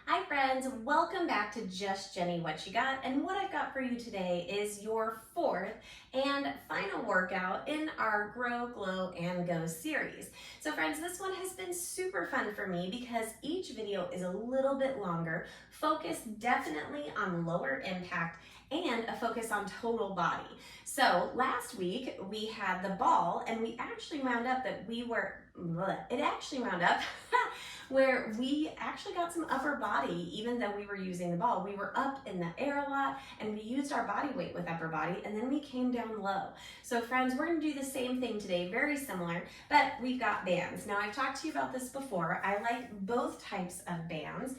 Hi friends, welcome back to Just Jenny What You Got, and what I've got for you today is your fourth and final workout in our Grow, Glow, and Go series. So friends, this one has been super fun for me because each video is a little bit longer, focused definitely on lower impact and a focus on total body. So last week we had the ball and we actually wound up where we actually got some upper body even though we were using the ball. We were up in the air a lot and we used our body weight with upper body and then we came down low. So friends, we're gonna do the same thing today, very similar, but we've got bands. Now I've talked to you about this before. I like both types of bands.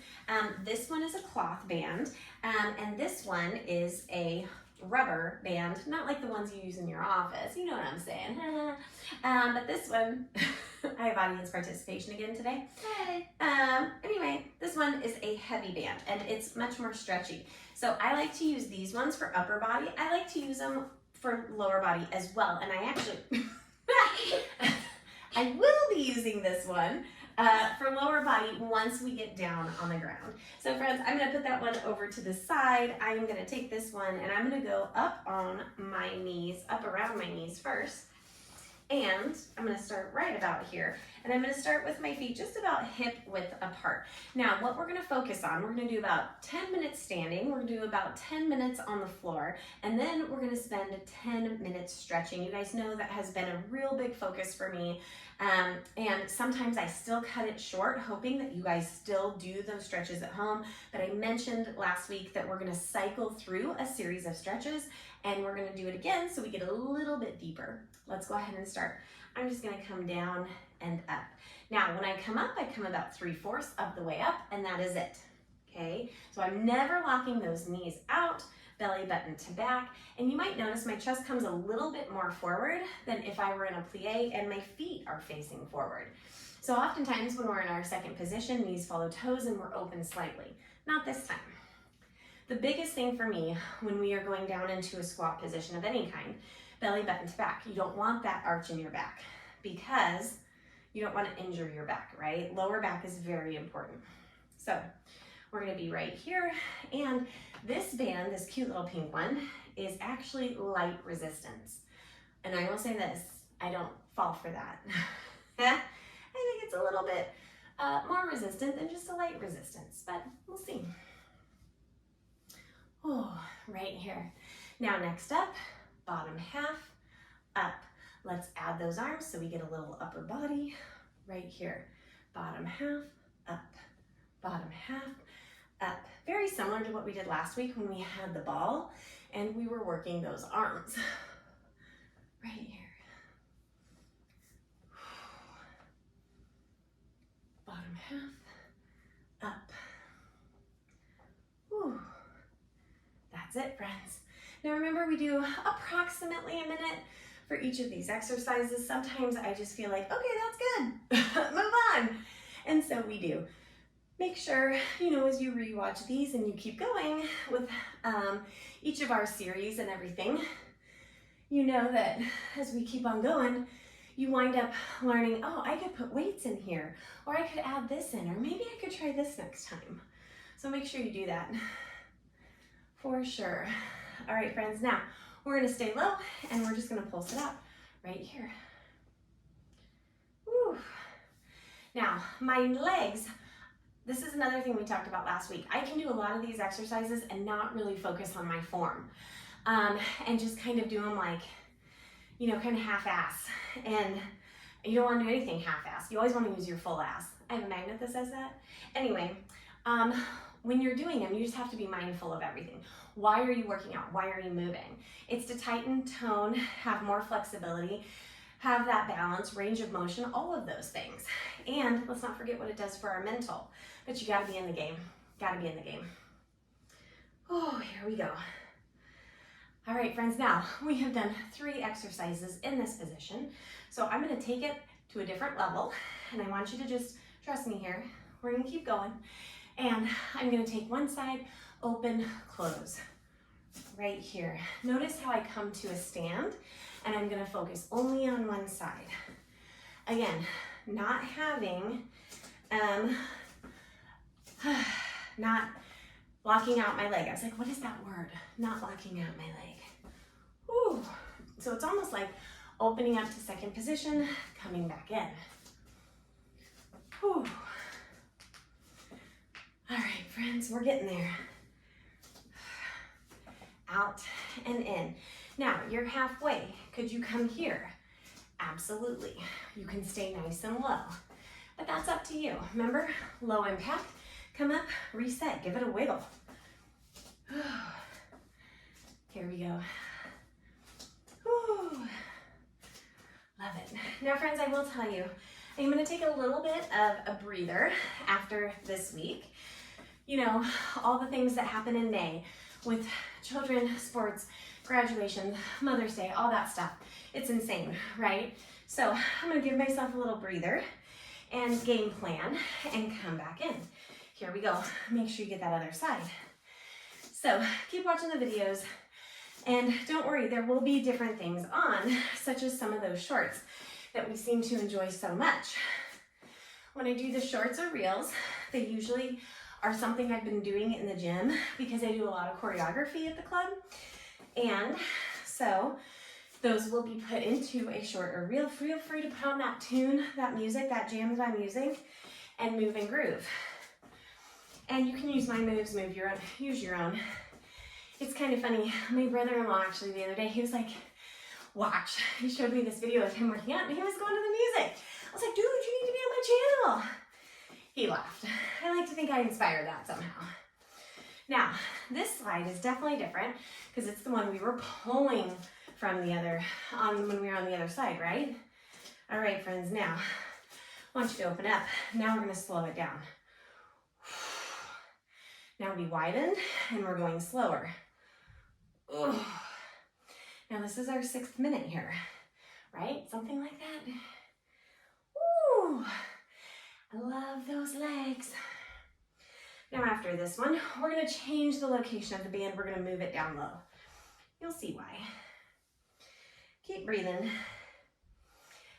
This one is a cloth band and this one is a rubber band, not like the ones you use in your office, you know what I'm saying. But this one, I have audience participation again today. Hey. Anyway, this one is a heavy band and it's much more stretchy. So I like to use these ones for upper body. I like to use them for lower body as well. And I actually, I will be using this one for lower body once we get down on the ground. So friends, I'm gonna put that one over to the side. I'm gonna take this one and I'm gonna go up on my knees, up around my knees first. And I'm gonna start right about here. And I'm gonna start with my feet just about hip width apart. Now, what we're gonna focus on, we're gonna do about 10 minutes standing, we're gonna do about 10 minutes on the floor, and then we're gonna spend 10 minutes stretching. You guys know that has been a real big focus for me. And sometimes I still cut it short, hoping that you guys still do those stretches at home. But I mentioned last week that we're gonna cycle through a series of stretches and we're gonna do it again so we get a little bit deeper. Let's go ahead and start. I'm just gonna come down and up. Now, when I come up, I come about 3/4 of the way up and that is it, okay? So I'm never locking those knees out, belly button to back, and you might notice my chest comes a little bit more forward than if I were in a plie and my feet are facing forward. So oftentimes when we're in our second position, knees follow toes and we're open slightly. Not this time. The biggest thing for me when we are going down into a squat position of any kind, belly button to back, you don't want that arch in your back because you don't want to injure your back, right? Lower back is very important. So we're gonna be right here, and this band, this cute little pink one, is actually light resistance. And I will say this, I don't fall for that. I think it's a little bit more resistant than just a light resistance, but we'll see. Oh, right here. Now next up, bottom half, up. Let's add those arms so we get a little upper body right here. Bottom half, up, bottom half, up. Very similar to what we did last week when we had the ball and we were working those arms. Right here. Bottom half, up. Whew. That's it, friends. Now remember, we do approximately a minute for each of these exercises. Sometimes I just feel like, okay, that's good, move on. And so we do. Make sure, you know, as you rewatch these and you keep going with each of our series and everything, you know that as we keep on going, you wind up learning, oh, I could put weights in here, or I could add this in, or maybe I could try this next time. So make sure you do that for sure. All right, friends, now we're gonna stay low and we're just gonna pulse it out right here. Woo. Now, my legs, this is another thing we talked about last week. I can do a lot of these exercises and not really focus on my form and just kind of do them like, you know, kind of half-ass. And you don't want to do anything half-ass. You always want to use your full ass. I have a magnet that says that. Anyway, when you're doing them, you just have to be mindful of everything. Why are you working out? Why are you moving? It's to tighten, tone, have more flexibility, have that balance, range of motion, all of those things. And let's not forget what it does for our mental. But you gotta be in the game. Gotta be in the game. Oh, here we go. All right, friends, now we have done 3 exercises in this position. So I'm gonna take it to a different level and I want you to just trust me here. We're gonna keep going. And I'm gonna take one side, open, close, right here. Notice how I come to a stand and I'm gonna focus only on one side. Again, not having not locking out my leg. I was like, what is that word? Not locking out my leg. Whew. So it's almost like opening up to second position, coming back in. Whew. All right, friends, we're getting there. Out and in. Now, you're halfway. Could you come here? Absolutely. You can stay nice and low, but that's up to you. Remember, low impact, come up, reset, give it a wiggle. Here we go. Whew. Love it. Now, friends, I will tell you, I'm going to take a little bit of a breather after this week. You know, all the things that happen in May with children, sports, graduation, Mother's Day, all that stuff. It's insane, right? So I'm going to give myself a little breather and game plan and come back in. Here we go. Make sure you get that other side. So keep watching the videos, and don't worry, there will be different things on, such as some of those shorts that we seem to enjoy so much. When I do the shorts or reels, they usually are something I've been doing in the gym because I do a lot of choreography at the club. And so those will be put into a short or reel. Feel free to put on that tune, that music, that jam that I'm using, and move and groove. And you can use my moves, use your own. It's kind of funny. My brother-in-law actually the other day, he was like, watch. He showed me this video of him working out and he was going to the music. I was like, dude, you need to be on my channel. He laughed. I like to think I inspired that somehow. Now, this slide is definitely different because it's the one we were pulling from the other, when we were on the other side, right? All right, friends, now, I want you to open up. Now we're gonna slow it down. Now we widened and we're going slower. Ugh. Now this is our 6th minute here, right? Something like that. Woo! I love those legs. Now after this one, we're gonna change the location of the band. We're gonna move it down low. You'll see why. Keep breathing.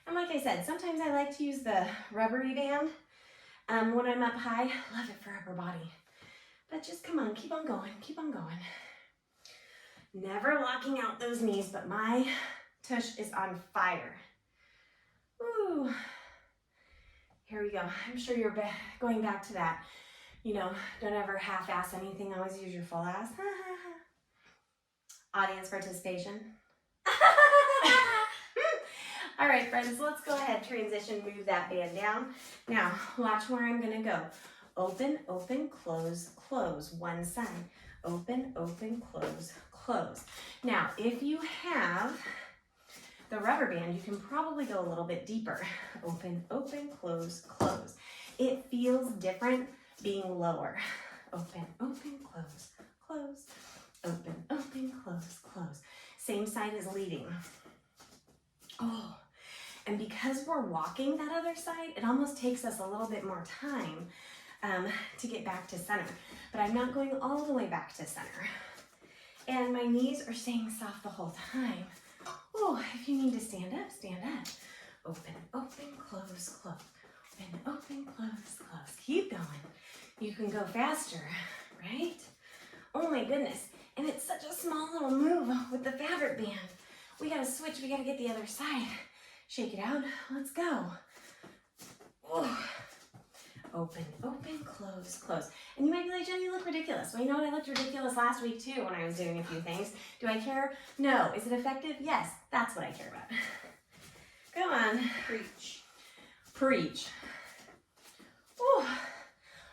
And like I said, sometimes I like to use the rubbery band when I'm up high. Love it for upper body. But just come on, keep on going, keep on going. Never locking out those knees, but my tush is on fire. Woo. Here we go. I'm sure you're going back to that. You know, don't ever half-ass anything. Always use your full ass. Audience participation. All right, friends, let's go ahead, transition, move that band down. Now, watch where I'm gonna go. Open, open, close, close, one side. Open, open, close, close. Now, if you have the rubber band, you can probably go a little bit deeper. Open, open, close, close. It feels different being lower. Open, open, close, close. Open, open, close, close. Same side as leading. Oh, and because we're walking that other side, it almost takes us a little bit more time to get back to center. But I'm not going all the way back to center. And my knees are staying soft the whole time. Oh, if you need to stand up, stand up. Open, open, close, close. Open, open, close, close. Keep going. You can go faster, right? Oh my goodness. And it's such a small little move with the fabric band. We gotta switch, we gotta get the other side. Shake it out, let's go. Oh. Open, open, close, close. And you might be like, Jen, you look ridiculous. Well, you know what? I looked ridiculous last week too when I was doing a few things. Do I care? No. Is it effective? Yes. That's what I care about. Come on. Preach. Preach. Ooh.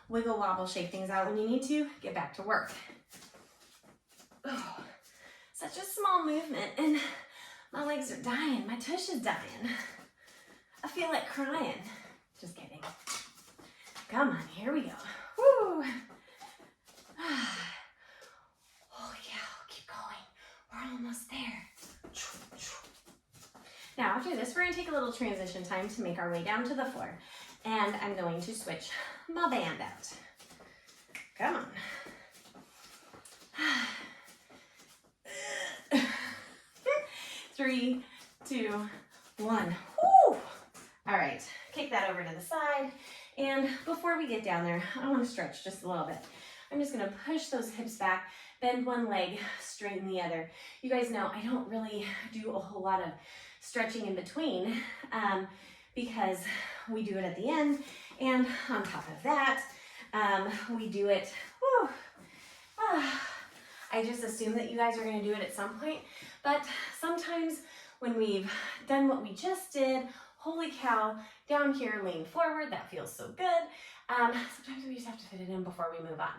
Wiggle, wobble, shake things out when you need to. Get back to work. Oh, such a small movement and my legs are dying. My tush is dying. I feel like crying. Just kidding. Come on, here we go. Woo! Oh yeah, keep going. We're almost there. Now after this, we're gonna take a little transition time to make our way down to the floor. And I'm going to switch my band out. Come on. 3, 2, 1. Woo! All right, kick that over to the side. And before we get down there, I want to stretch just a little bit. I'm just gonna push those hips back, bend one leg, straighten the other. You guys know I don't really do a whole lot of stretching in between because we do it at the end, and on top of that, we do it, I just assume that you guys are gonna do it at some point, but sometimes when we've done what we just did, holy cow, down here, lean forward, that feels so good. Sometimes we just have to fit it in before we move on.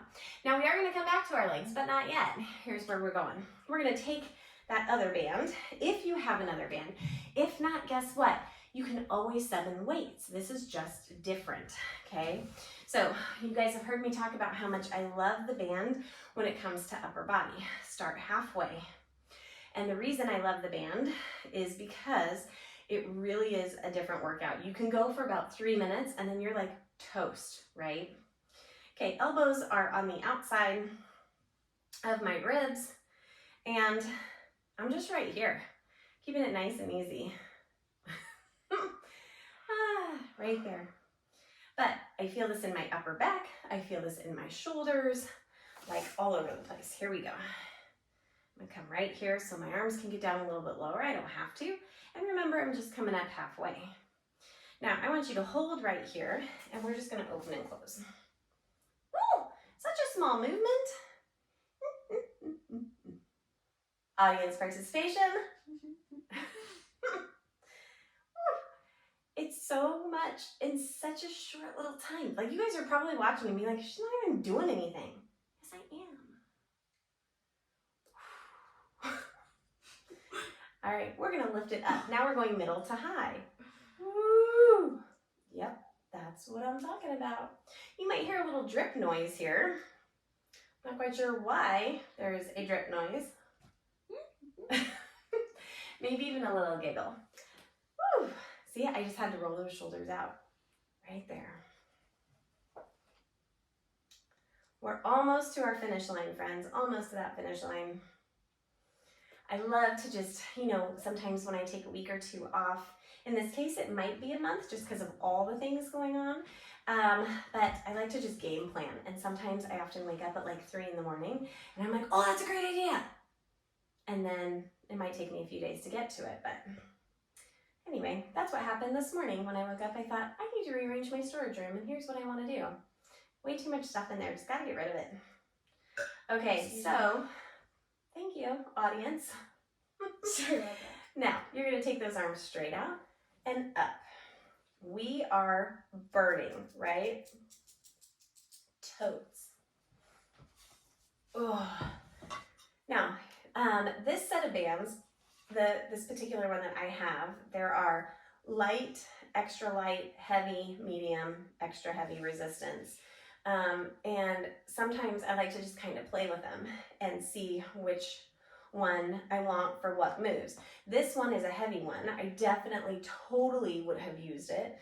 Now we are gonna come back to our legs, but not yet. Here's where we're going. We're gonna take that other band, if you have another band. If not, guess what? You can always sub in weights. This is just different, okay? So you guys have heard me talk about how much I love the band when it comes to upper body. Start halfway. And the reason I love the band is because it really is a different workout. You can go for about 3 minutes and then you're like toast, right? Okay, elbows are on the outside of my ribs and I'm just right here, keeping it nice and easy. Right there. But I feel this in my upper back. I feel this in my shoulders, like all over the place. Here we go. I'm gonna come right here so my arms can get down a little bit lower. I don't have to. And remember, I'm just coming up halfway. Now, I want you to hold right here, and we're just gonna open and close. Woo! Such a small movement. Audience participation. It's so much in such a short little time. Like, you guys are probably watching and being like, she's not even doing anything. Yes, I am. All right, we're gonna lift it up. Now we're going middle to high. Woo! Yep, that's what I'm talking about. You might hear a little drip noise here. Not quite sure why there's a drip noise. Maybe even a little giggle. Woo! See, I just had to roll those shoulders out right there. We're almost to our finish line, friends, almost to that finish line. I love to just, you know, sometimes when I take a week or two off, in this case, it might be a month just because of all the things going on. But I like to just game plan. And sometimes I often wake up at like 3 in the morning and I'm like, oh, that's a great idea. And then it might take me a few days to get to it, but anyway, that's what happened this morning. When I woke up, I thought, I need to rearrange my storage room, and here's what I want to do. Way too much stuff in there, just gotta get rid of it. Okay, so, thank you, audience. Sorry about that. Now, you're gonna take those arms straight out and up. We are birding, right? Toes. Oh. Now, this set of bands, this particular one that I have, there are light, extra light, heavy, medium, extra heavy resistance. And sometimes I like to just kind of play with them and see which one I want for what moves. This one is a heavy one. I definitely totally would have used it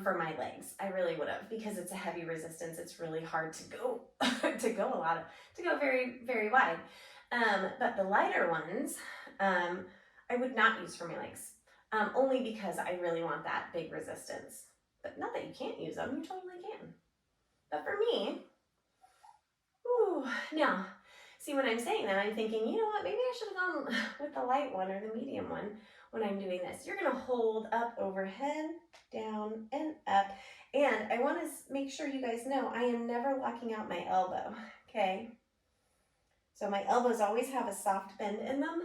for my legs. I really would have, because it's a heavy resistance. It's really hard to go to go very, very wide. But the lighter ones, I would not use for my legs, only because I really want that big resistance. But not that you can't use them, you totally can. But for me, now, see, when I'm saying that, I'm thinking, you know what, maybe I should have gone with the light one or the medium one when I'm doing this. You're gonna hold up, overhead, down, and up. And I wanna make sure you guys know I am never locking out my elbow, okay? So my elbows always have a soft bend in them.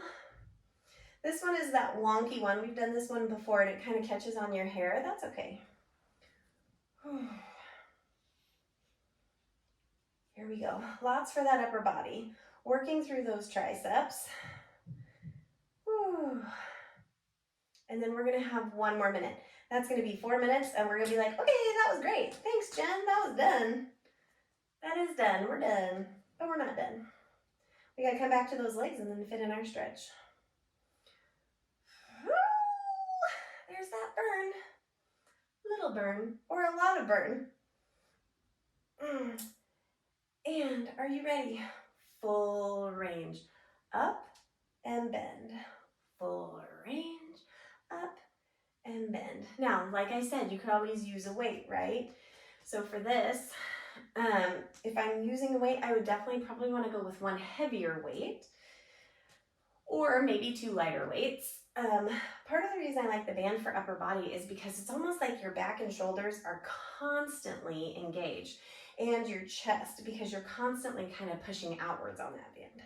This one is that wonky one. We've done this one before and it kind of catches on your hair. That's okay. Here we go. Lots for that upper body. Working through those triceps. And then we're going to have 1 more minute. That's going to be 4 minutes and we're going to be like, okay, that was great. Thanks, Jen. That was done. That is done. We're done. But we're not done. We got to come back to those legs and then fit in our stretch. There's that burn. Little burn or a lot of burn. And are you ready? Full range. Up and bend. Full range. Up and bend. Now, like I said, you could always use a weight, right? So for this, If I'm using a weight, I would definitely probably want to go with one heavier weight or maybe two lighter weights. Part of the reason I like the band for upper body is because it's almost like your back and shoulders are constantly engaged, and your chest, because you're constantly kind of pushing outwards on that band.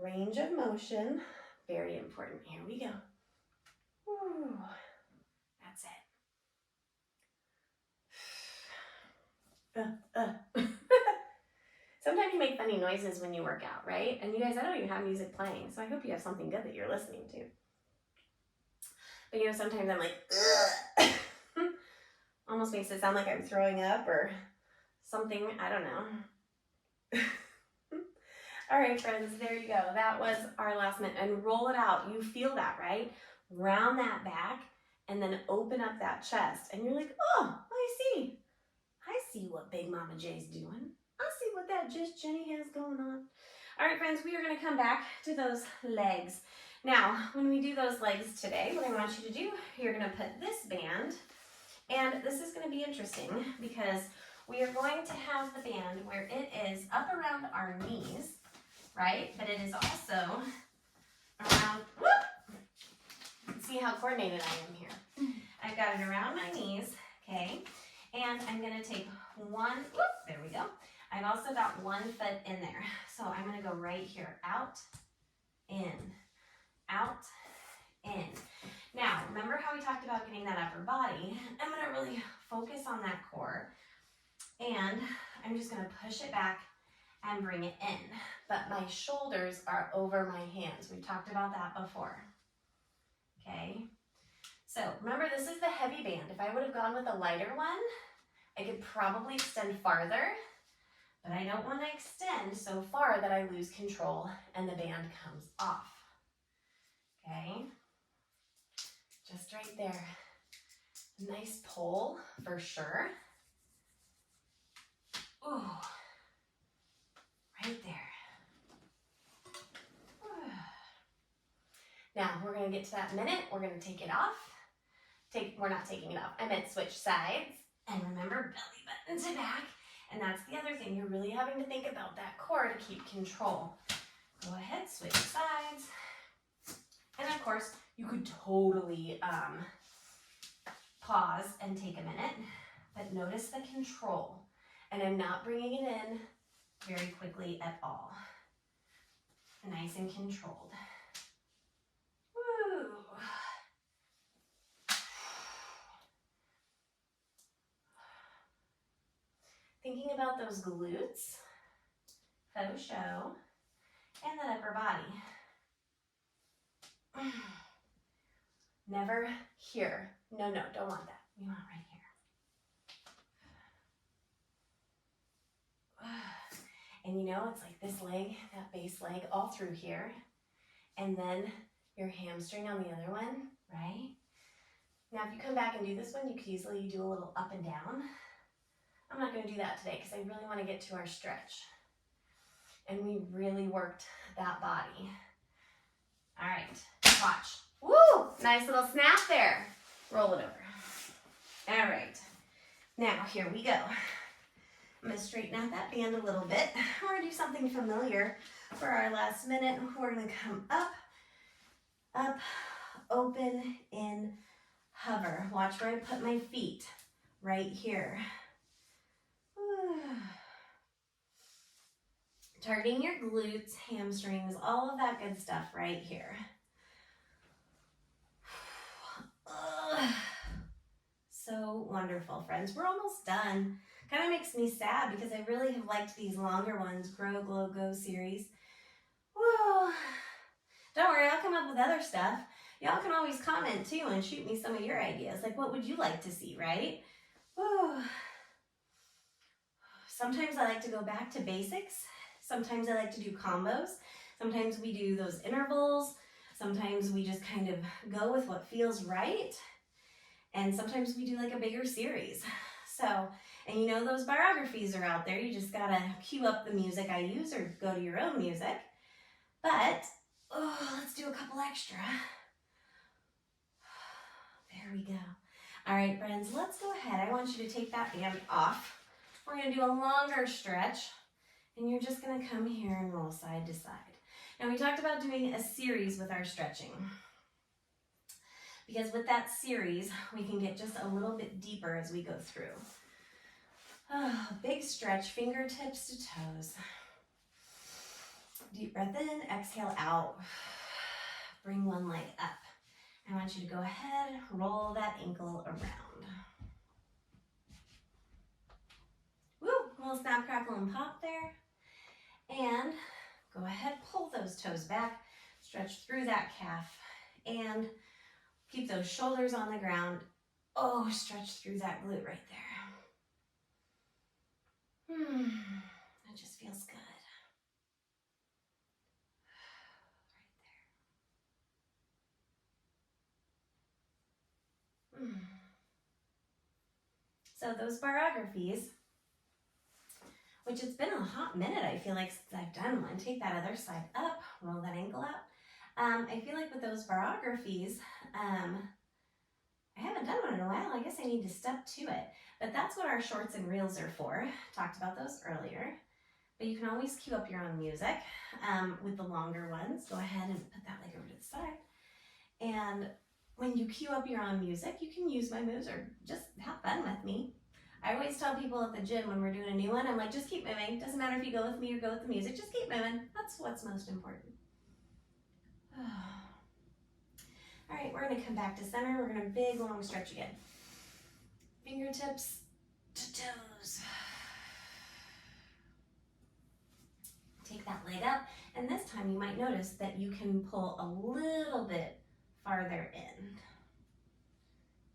Range of motion, very important. Here we go. Whew. That's it. Sometimes you make funny noises when you work out, right? And you guys, I don't even have music playing, so I hope you have something good that you're listening to. But you know, sometimes I'm like, ugh. Almost makes it sound like I'm throwing up or something. I don't know. All right, friends, there you go. That was our last minute. And roll it out. You feel that, right? Round that back and then open up that chest. And you're like, oh, I see. I see what Big Mama J's doing. I see what that Just Jenny has going on. All right, friends, we are going to come back to those legs. Now, when we do those legs today, what I want you to do, you're going to put this band, and this is going to be interesting because we are going to have the band where it is up around our knees, right? But it is also around, whoop! See how coordinated I am here. I've got it around my knees, okay? And I'm going to take one, whoop, there we go. I've also got one foot in there. So I'm going to go right here, out, in, out, in. Now, remember how we talked about getting that upper body? I'm going to really focus on that core. And I'm just going to push it back and bring it in. But my shoulders are over my hands. We've talked about that before. Okay? So remember, this is the heavy band. If I would have gone with a lighter one, I could probably extend farther, but I don't want to extend so far that I lose control and the band comes off. Okay? Just right there. Nice pull for sure. Ooh. Right there. Now we're going to get to that minute. We're going to take it off. We're not taking it off. I meant switch sides. And remember, belly button to back. And that's the other thing. You're really having to think about that core to keep control. Go ahead, switch sides. And of course, you could totally pause and take a minute. But notice the control. And I'm not bringing it in very quickly at all. Nice and controlled. Woo! Thinking about those glutes, faux show, and that upper body. Never here. No, don't want that. We want right here. And you know, it's like this leg, that base leg, all through here. And then your hamstring on the other one, right? Now, if you come back and do this one, you could easily do a little up and down. I'm not going to do that today because I really want to get to our stretch. And we really worked that body. All right, watch. Woo! Nice little snap there. Roll it over. All right. Now, here we go. I'm going to straighten out that band a little bit. We're going to do something familiar for our last minute. We're going to come up, up, open, in, hover. Watch where I put my feet. Right here. Targeting your glutes, hamstrings, all of that good stuff right here. So wonderful, friends. We're almost done. Kind of makes me sad because I really have liked these longer ones, Grow, Glow, Go series. Whoa. Don't worry, I'll come up with other stuff. Y'all can always comment too and shoot me some of your ideas. Like, what would you like to see, right? Whoa. Sometimes I like to go back to basics. Sometimes I like to do combos. Sometimes we do those intervals. Sometimes we just kind of go with what feels right. And sometimes we do like a bigger series. So, and you know those biographies are out there. You just gotta cue up the music I use or go to your own music. But, let's do a couple extra. we go. All right, friends, let's go ahead. I want you to take that band off. We're gonna do a longer stretch, and you're just gonna come here and roll side to side. Now, we talked about doing a series with our stretching, because with that series, we can get just a little bit deeper as we go through. Oh, big stretch, fingertips to toes. Deep breath in, exhale out. Bring one leg up. I want you to go ahead, roll that ankle around. Woo, little snap, crackle, and pop there. And go ahead, pull those toes back, stretch through that calf, and keep those shoulders on the ground. Oh, stretch through that glute right there. That just feels good. Right there. So those barographies, which it's been a hot minute, I feel like, since I've done one. Take that other side up, roll that ankle out. I feel like with those barographies, I haven't done one in a while. I guess I need to step to it. But that's what our shorts and reels are for. Talked about those earlier. But you can always cue up your own music with the longer ones. Go ahead and put that leg over to the side. And when you cue up your own music, you can use my moves or just have fun with me. I always tell people at the gym when we're doing a new one, I'm like, just keep moving. Doesn't matter if you go with me or go with the music, just keep moving. That's what's most important. All right, we're gonna come back to center. We're gonna big, long stretch again. Fingertips to toes. Take that leg up, and this time you might notice that you can pull a little bit farther in.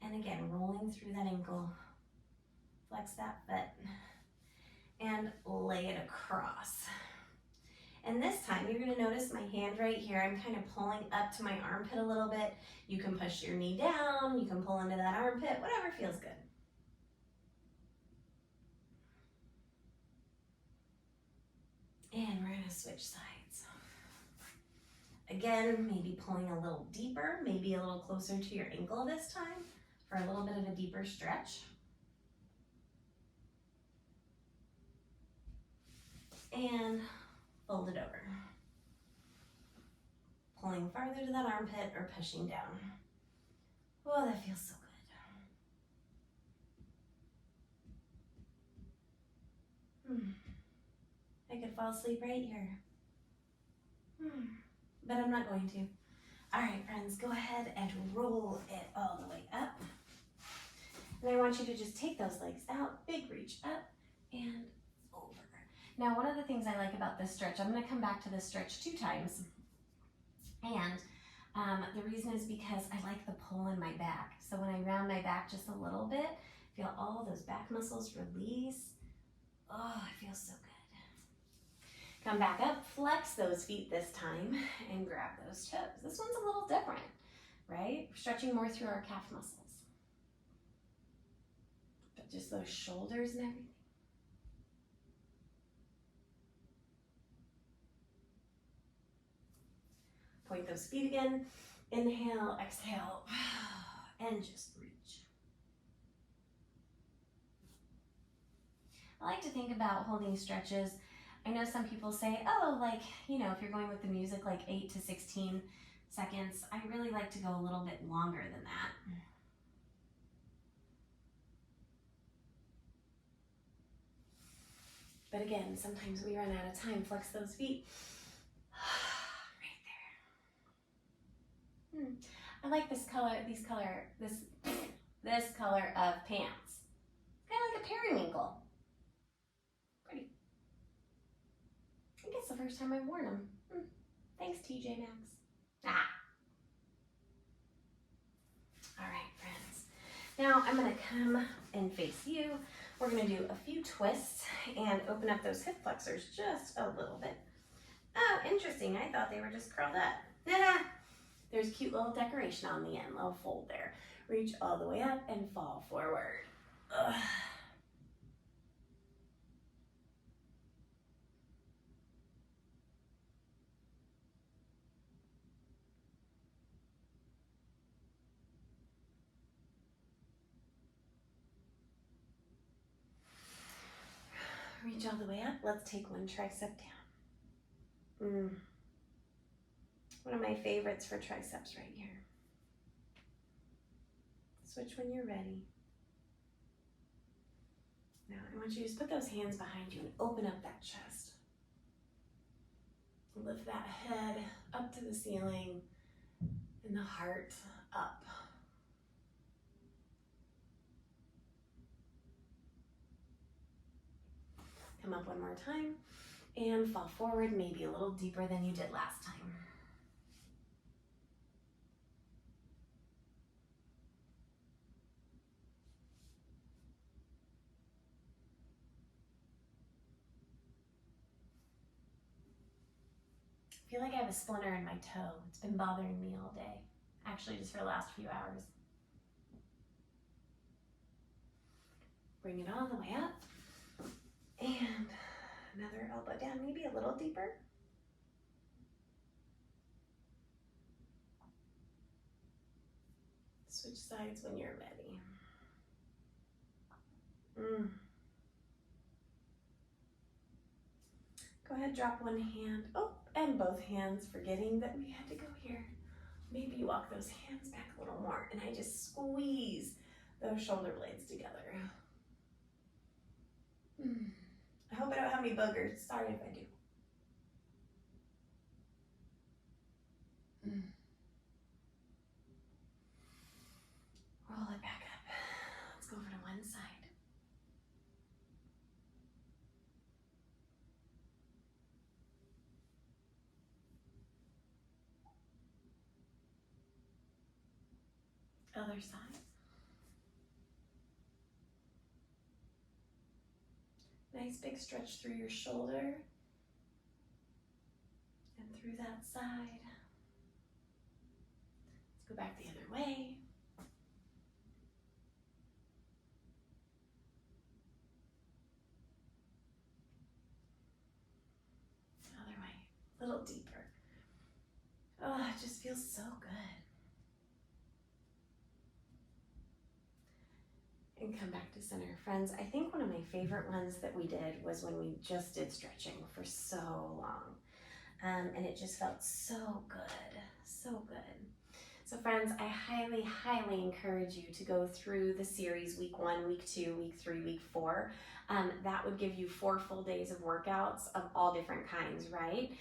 And again, rolling through that ankle. Flex that foot and lay it across. And this time you're going to notice my hand right here. I'm kind of pulling up to my armpit a little bit. You can push your knee down. You can pull into that armpit, whatever feels good. And we're going to switch sides. Again, maybe pulling a little deeper, maybe a little closer to your ankle this time for a little bit of a deeper stretch. And fold it over. Pulling farther to that armpit or pushing down. Oh, that feels so good. I could fall asleep right here. But I'm not going to. All right, friends, go ahead and roll it all the way up. And I want you to just take those legs out, big reach up and over. Now, one of the things I like about this stretch, I'm going to come back to this stretch 2 times. And the reason is because I like the pull in my back. So when I round my back just a little bit, feel all those back muscles release. Oh, it feels so good. Come back up, flex those feet this time, and grab those toes. This one's a little different, right? We're stretching more through our calf muscles. But just those shoulders and everything. Point those feet again. Inhale, exhale, and just reach. I like to think about holding stretches. I know some people say, oh, like, you know, if you're going with the music, like 8 to 16 seconds. I really like to go a little bit longer than that. But again, sometimes we run out of time. Flex those feet. Right there. I like this color, this color of pants. Kind of like a periwinkle. Pretty. I guess the first time I've worn them. Thanks, TJ Maxx. All right, friends. Now I'm gonna come and face you. We're gonna do a few twists and open up those hip flexors just a little bit. Oh, interesting. I thought they were just curled up. There's a cute little decoration on the end, little fold there. Reach all the way up and fall forward. Ugh. reach all the way up. Let's take one tricep down. One of my favorites for triceps right here. Switch when you're ready. Now I want you to just put those hands behind you and open up that chest. Lift that head up to the ceiling and the heart up. Come up one more time and fall forward, maybe a little deeper than you did last time. I feel like I have a splinter in my toe. It's been bothering me all day. Actually, just for the last few hours. Bring it all the way up. And another elbow down, maybe a little deeper. Switch sides when you're ready. Go ahead, drop one hand. Oh, and both hands, forgetting that we had to go here. Maybe you walk those hands back a little more, and I just squeeze those shoulder blades together. I hope I don't have any boogers. Sorry if I do. Roll it back up. Let's go over to one side. Other side. Nice big stretch through your shoulder and through that side. Let's go back the other way. Other way, a little deeper. Oh, it just feels so good. And come back to center. Friends, I think one of my favorite ones that we did was when we just did stretching for so long. And it just felt so good, so good. So friends, I highly, highly encourage you to go through the series week 1, week 2, week 3, week 4. That would give you 4 full days of workouts of all different kinds, right?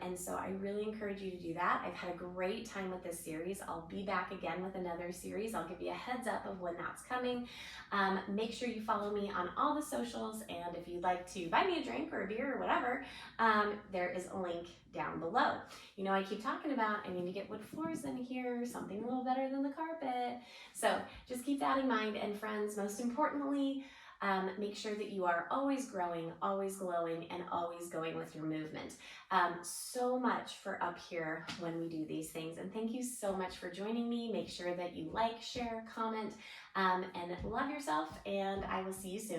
And so I really encourage you to do that. I've had a great time with this series. I'll be back again with another series. I'll give you a heads up of when that's coming. Make sure you follow me on all the socials, and if you'd like to buy me a drink or a beer or whatever, there is a link down below. You know, I keep talking about I need to get wood floors in here, something a little better than the carpet. So just keep that in mind. And friends, most importantly, make sure that you are always growing, always glowing, and always going with your movement. So much for up here when we do these things. And thank you so much for joining me. Make sure that you like, share, comment, and love yourself. And I will see you soon.